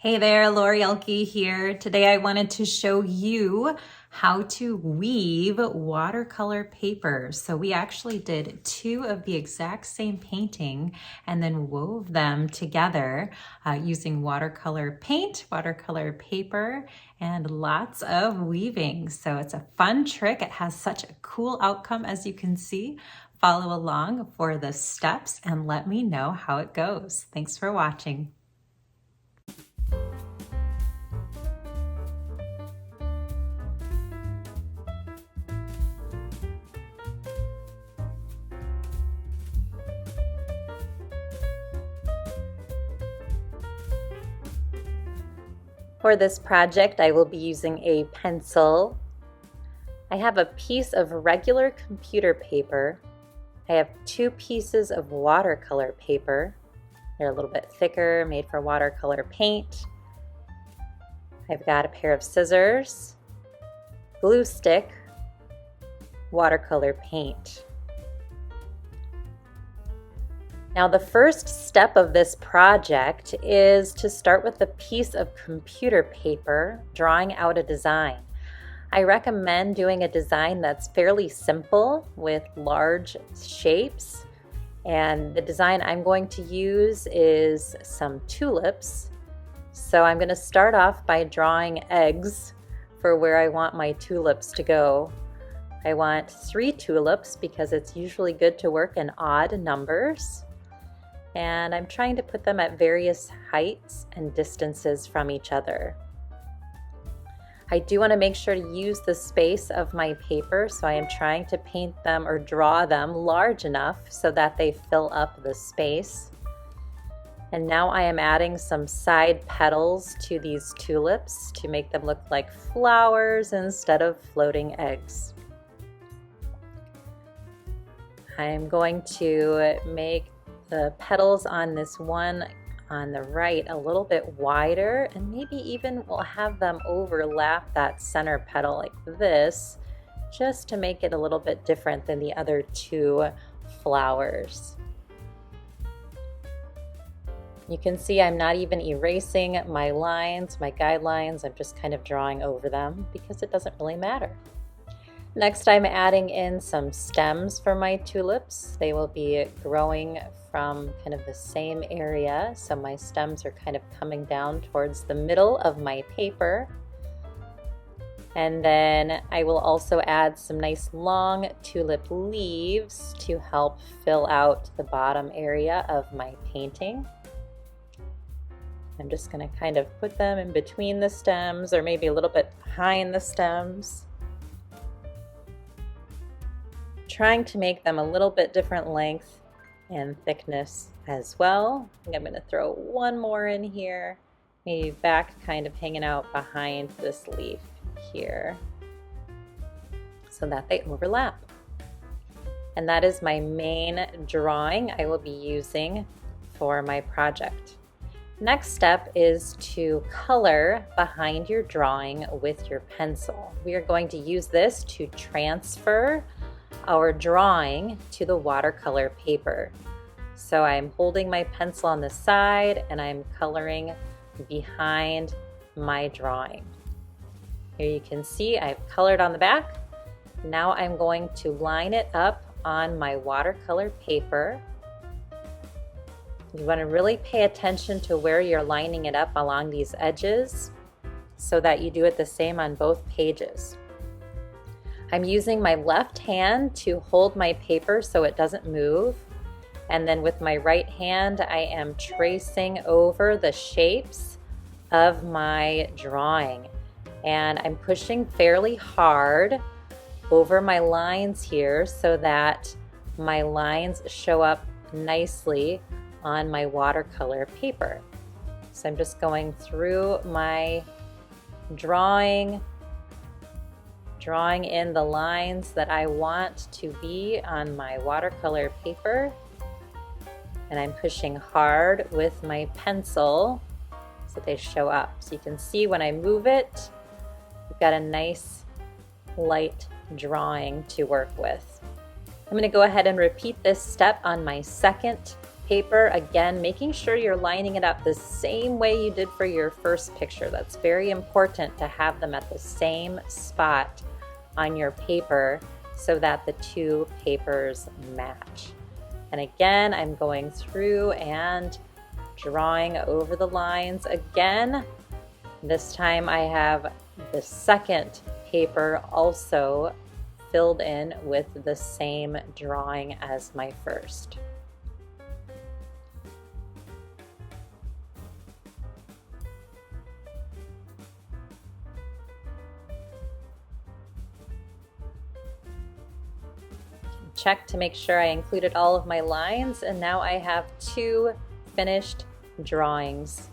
Hey there, Lori Elke here. Today I wanted to show you how to weave watercolor paper. So we actually did two of the exact same painting and then wove them together using watercolor paint, watercolor paper, and lots of weaving. So it's a fun trick. It has such a cool outcome, as you can see. Follow along for the steps and let me know how it goes. Thanks for watching. For this project, I will be using a pencil. I have a piece of regular computer paper. I have two pieces of watercolor paper. They're a little bit thicker, made for watercolor paint. I've got a pair of scissors, glue stick, watercolor paint. Now the first step of this project is to start with a piece of computer paper, drawing out a design. I recommend doing a design that's fairly simple with large shapes. And the design I'm going to use is some tulips. So I'm going to start off by drawing eggs for where I want my tulips to go. I want 3 tulips because it's usually good to work in odd numbers. And I'm trying to put them at various heights and distances from each other. I do want to make sure to use the space of my paper, so I am trying to paint them or draw them large enough so that they fill up the space. And now I am adding some side petals to these tulips to make them look like flowers instead of floating eggs. I'm going to make the petals on this one on the right a little bit wider, and maybe even we'll have them overlap that center petal like this, just to make it a little bit different than the other 2 flowers. You can see I'm not even erasing my lines, my guidelines. I'm just kind of drawing over them because it doesn't really matter. Next, I'm adding in some stems for my tulips. They will be growing from kind of the same area, so my stems are kind of coming down towards the middle of my paper. And then I will also add some nice long tulip leaves to help fill out the bottom area of my painting. I'm just going to kind of put them in between the stems, or maybe a little bit behind the stems, trying to make them a little bit different length and thickness as well. I think I'm going to throw one more in here, maybe back kind of hanging out behind this leaf here so that they overlap. And that is my main drawing I will be using for my project. Next step is to color behind your drawing with your pencil. We are going to use this to transfer our drawing to the watercolor paper. So I'm holding my pencil on the side and I'm coloring behind my drawing. Here you can see I've colored on the back. Now I'm going to line it up on my watercolor paper. You want to really pay attention to where you're lining it up along these edges so that you do it the same on both pages. I'm using my left hand to hold my paper so it doesn't move. And then with my right hand, I am tracing over the shapes of my drawing. And I'm pushing fairly hard over my lines here so that my lines show up nicely on my watercolor paper. So I'm just going through my drawing in the lines that I want to be on my watercolor paper, and I'm pushing hard with my pencil so they show up. So you can see when I move it, we've got a nice light drawing to work with. I'm going to go ahead and repeat this step on my second paper, again, making sure you're lining it up the same way you did for your first picture. That's very important to have them at the same spot on your paper so that the two papers match. And again, I'm going through and drawing over the lines again. This time I have the second paper also filled in with the same drawing as my first. Check to make sure I included all of my lines, and now I have two finished drawings.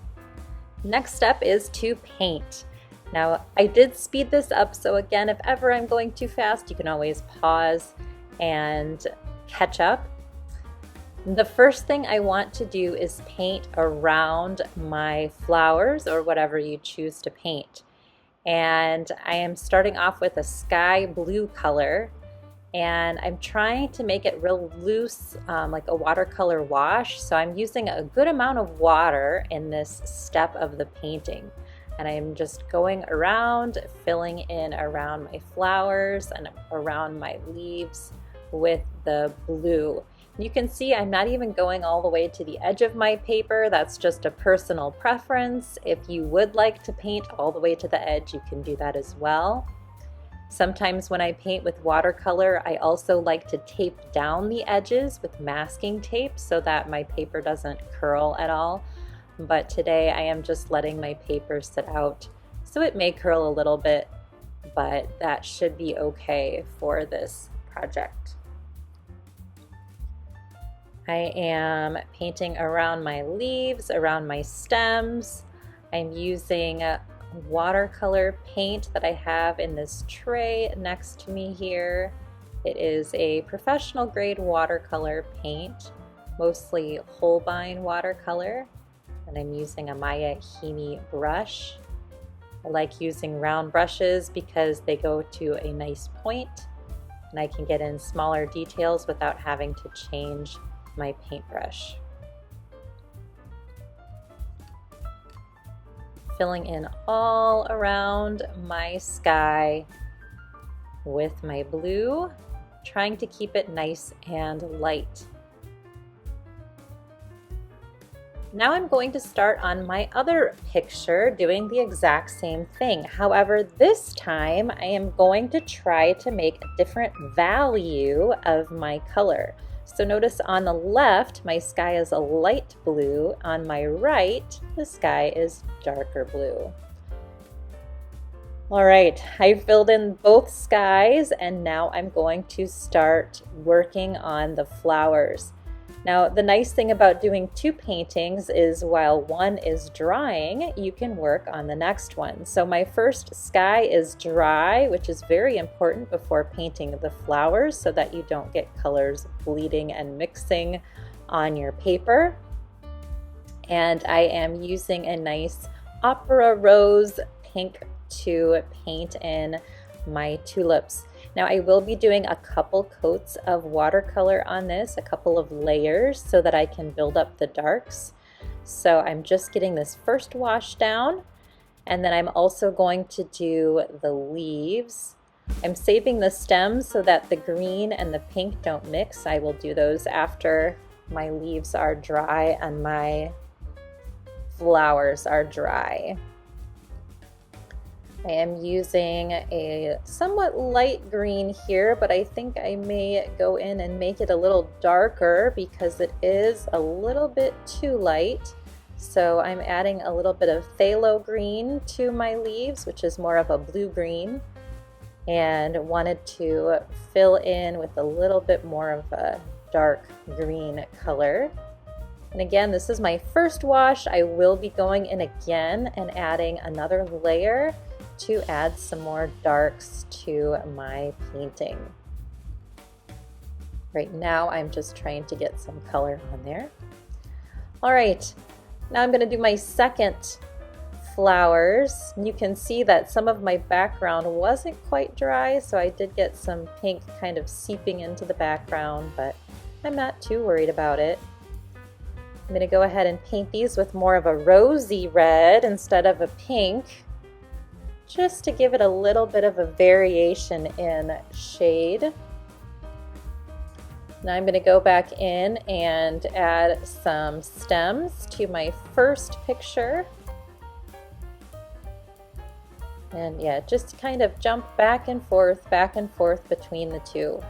Next step is to paint. Now I did speed this up, so again, if ever I'm going too fast, you can always pause and catch up. The first thing I want to do is paint around my flowers or whatever you choose to paint. And I am starting off with a sky blue color, and I'm trying to make it real loose, like a watercolor wash. So I'm using a good amount of water in this step of the painting. And I'm just going around, filling in around my flowers and around my leaves with the blue. You can see I'm not even going all the way to the edge of my paper. That's just a personal preference. If you would like to paint all the way to the edge, you can do that as well. Sometimes when I paint with watercolor, I also like to tape down the edges with masking tape so that my paper doesn't curl at all. But today I am just letting my paper sit out, so it may curl a little bit, but that should be okay for this project. I am painting around my leaves, around my stems. I'm using watercolor paint that I have in this tray next to me here. It is a professional grade watercolor paint, mostly Holbein watercolor, and I'm using a Maya Himi brush. I like using round brushes because they go to a nice point and I can get in smaller details without having to change my paintbrush. Filling in all around my sky with my blue, trying to keep it nice and light. Now I'm going to start on my other picture doing the exact same thing. However, this time I am going to try to make a different value of my color. So notice on the left, my sky is a light blue. On my right, the sky is darker blue. All right, I filled in both skies, and now I'm going to start working on the flowers. Now, the nice thing about doing two paintings is while one is drying, you can work on the next one. So my first sky is dry, which is very important before painting the flowers so that you don't get colors bleeding and mixing on your paper. And I am using a nice Opera Rose pink to paint in my tulips. Now I will be doing a couple coats of watercolor on this, a couple of layers so that I can build up the darks. So I'm just getting this first wash down, and then I'm also going to do the leaves. I'm saving the stems so that the green and the pink don't mix. I will do those after my leaves are dry and my flowers are dry. I am using a somewhat light green here, but I think I may go in and make it a little darker because it is a little bit too light. So I'm adding a little bit of phthalo green to my leaves, which is more of a blue-green, and wanted to fill in with a little bit more of a dark green color. And again, this is my first wash. I will be going in again and adding another layer to add some more darks to my painting. Right now, I'm just trying to get some color on there. All right, now I'm gonna do my second flowers. You can see that some of my background wasn't quite dry, so I did get some pink kind of seeping into the background, but I'm not too worried about it. I'm going to go ahead and paint these with more of a rosy red instead of a pink, just to give it a little bit of a variation in shade. Now I'm going to go back in and add some stems to my first picture. And yeah, just kind of jump back and forth between the two.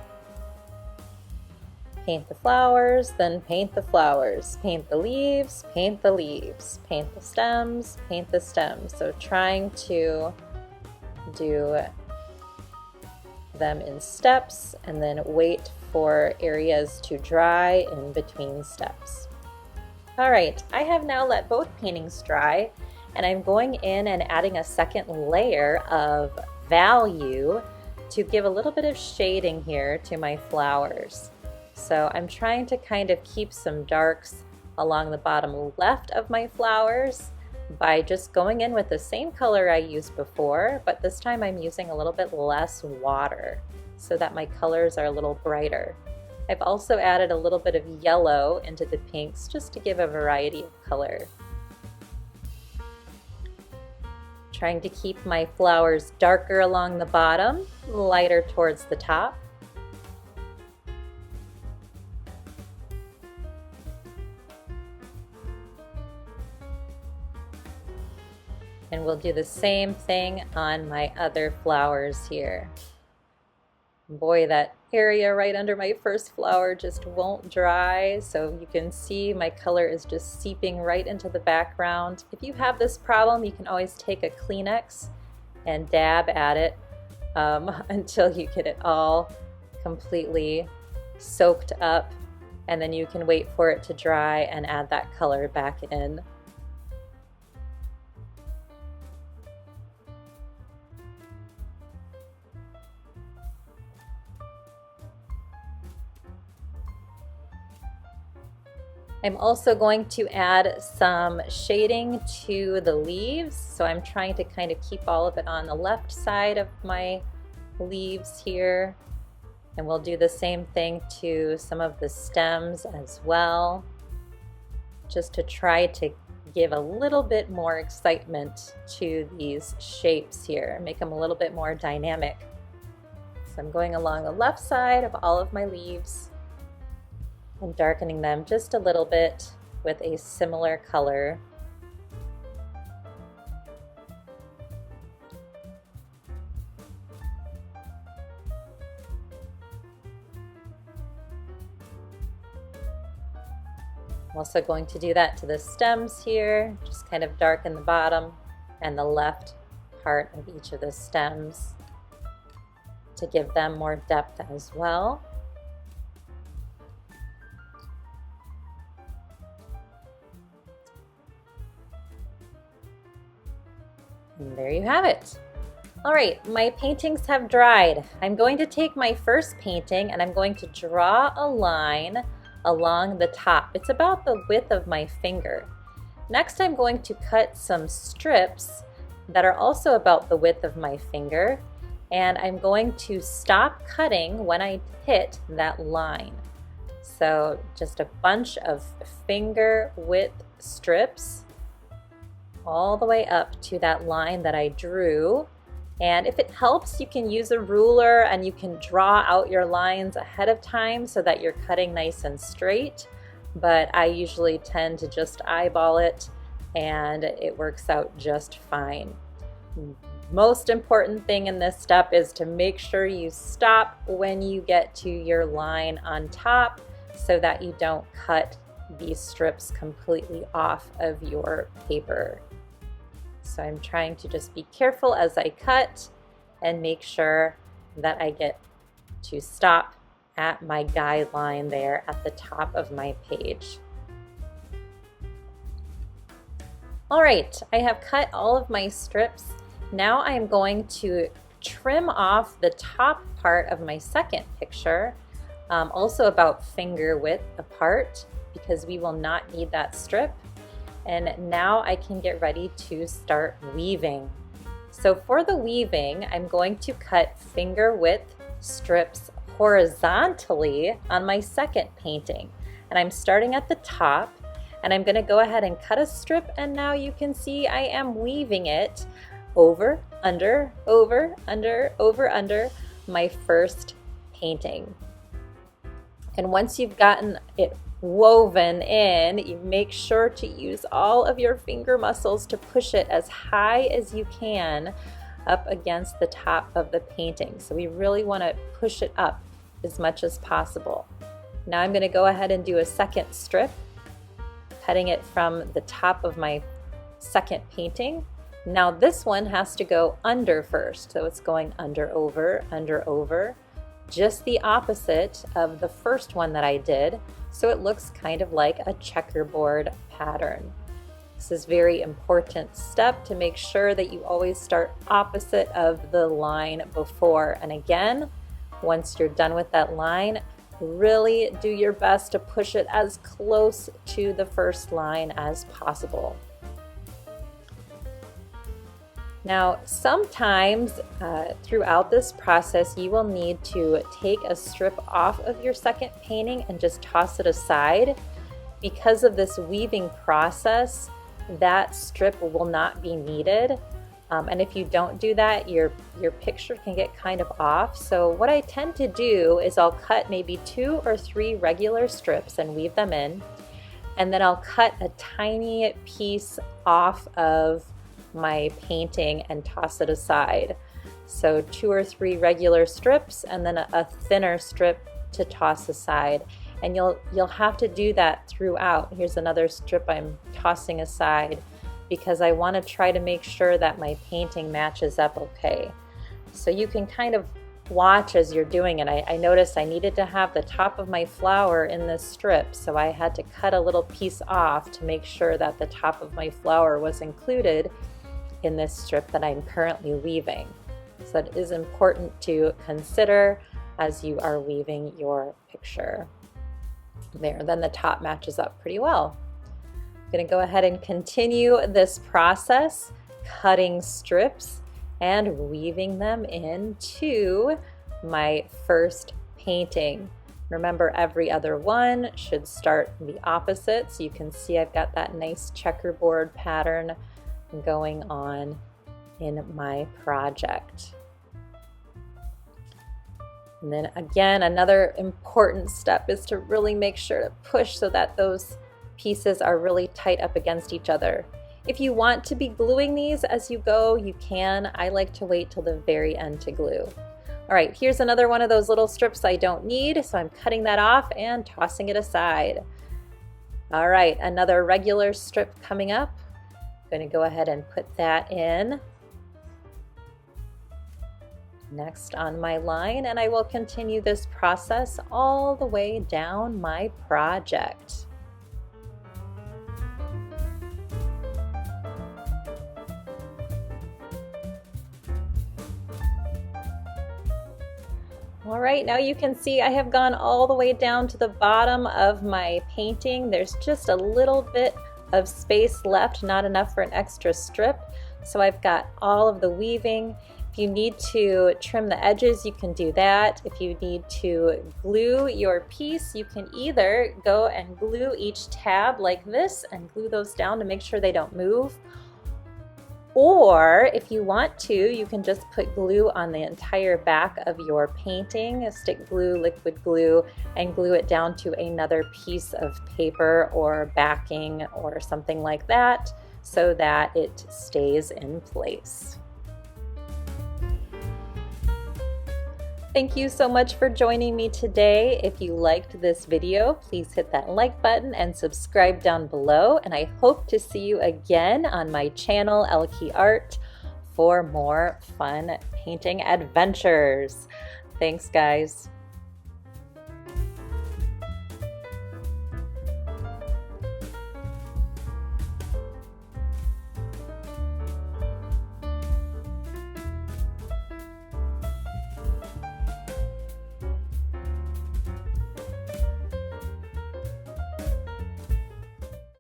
Paint the flowers, then paint the flowers. Paint the leaves, paint the leaves. Paint the stems, paint the stems. So trying to do them in steps and then wait for areas to dry in between steps. All right, I have now let both paintings dry, and I'm going in and adding a second layer of value to give a little bit of shading here to my flowers. So I'm trying to kind of keep some darks along the bottom left of my flowers by just going in with the same color I used before, but this time I'm using a little bit less water so that my colors are a little brighter. I've also added a little bit of yellow into the pinks just to give a variety of color. Trying to keep my flowers darker along the bottom, lighter towards the top. And we'll do the same thing on my other flowers here. Boy, that area right under my first flower just won't dry, so you can see my color is just seeping right into the background. If you have this problem, you can always take a Kleenex and dab at it until you get it all completely soaked up, and then you can wait for it to dry and add that color back in. I'm also going to add some shading to the leaves, so I'm trying to kind of keep all of it on the left side of my leaves here. And we'll do the same thing to some of the stems as well, just to try to give a little bit more excitement to these shapes here, make them a little bit more dynamic. So I'm going along the left side of all of my leaves and darkening them just a little bit with a similar color. I'm also going to do that to the stems here, just kind of darken the bottom and the left part of each of the stems to give them more depth as well. And there you have it. All right, my paintings have dried. I'm going to take my first painting and I'm going to draw a line along the top. It's about the width of my finger. Next, I'm going to cut some strips that are also about the width of my finger, and I'm going to stop cutting when I hit that line. So just a bunch of finger width strips all the way up to that line that I drew. And if it helps, you can use a ruler and you can draw out your lines ahead of time so that you're cutting nice and straight. But I usually tend to just eyeball it and it works out just fine. Most important thing in this step is to make sure you stop when you get to your line on top so that you don't cut these strips completely off of your paper. So I'm trying to just be careful as I cut and make sure that I get to stop at my guideline there at the top of my page. All right, I have cut all of my strips. Now I'm going to trim off the top part of my second picture, also about finger width apart, because we will not need that strip. And now I can get ready to start weaving. So for the weaving, I'm going to cut finger width strips horizontally on my second painting. And I'm starting at the top. And I'm going to go ahead and cut a strip, and now you can see I am weaving it over, under, over, under, over, under my first painting. And once you've gotten it woven in, you make sure to use all of your finger muscles to push it as high as you can up against the top of the painting. So we really want to push it up as much as possible. Now I'm going to go ahead and do a second strip, cutting it from the top of my second painting. Now this one has to go under first, so it's going under, over, just the opposite of the first one that I did, so it looks kind of like a checkerboard pattern. This is a very important step to make sure that you always start opposite of the line before. And again, once you're done with that line, really do your best to push it as close to the first line as possible. Now, sometimes throughout this process, you will need to take a strip off of your second painting and just toss it aside. Because of this weaving process, that strip will not be needed. And if you don't do that, your picture can get kind of off. So what I tend to do is I'll cut maybe 2 or 3 regular strips and weave them in. And then I'll cut a tiny piece off of my painting and toss it aside. So 2 or 3 regular strips and then a thinner strip to toss aside. And you'll have to do that throughout. Here's another strip I'm tossing aside because I want to try to make sure that my painting matches up okay. So you can kind of watch as you're doing it. I noticed I needed to have the top of my flower in this strip, so I had to cut a little piece off to make sure that the top of my flower was included in this strip that I'm currently weaving. So it is important to consider as you are weaving your picture. There, then the top matches up pretty well. I'm going to go ahead and continue this process, cutting strips and weaving them into my first painting. Remember, every other one should start the opposite, so you can see I've got that nice checkerboard pattern going on in my project. And then again, another important step is to really make sure to push so that those pieces are really tight up against each other. If you want to be gluing these as you go, you can. I like to wait till the very end to glue. All right, here's another one of those little strips I don't need, so I'm cutting that off and tossing it aside. All right, another regular strip coming up. I'm going to go ahead and put that in next on my line, and I will continue this process all the way down my project. All right, now you can see I have gone all the way down to the bottom of my painting. There's just a little bit of space left, not enough for an extra strip. So I've got all of the weaving. If you need to trim the edges, you can do that. If you need to glue your piece, you can either go and glue each tab like this and glue those down to make sure they don't move. Or if you want to, you can just put glue on the entire back of your painting, stick glue, liquid glue, and glue it down to another piece of paper or backing or something like that so that it stays in place. Thank you so much for joining me today. If you liked this video, please hit that like button and subscribe down below. And I hope to see you again on my channel, Elke Art, for more fun painting adventures. Thanks, guys.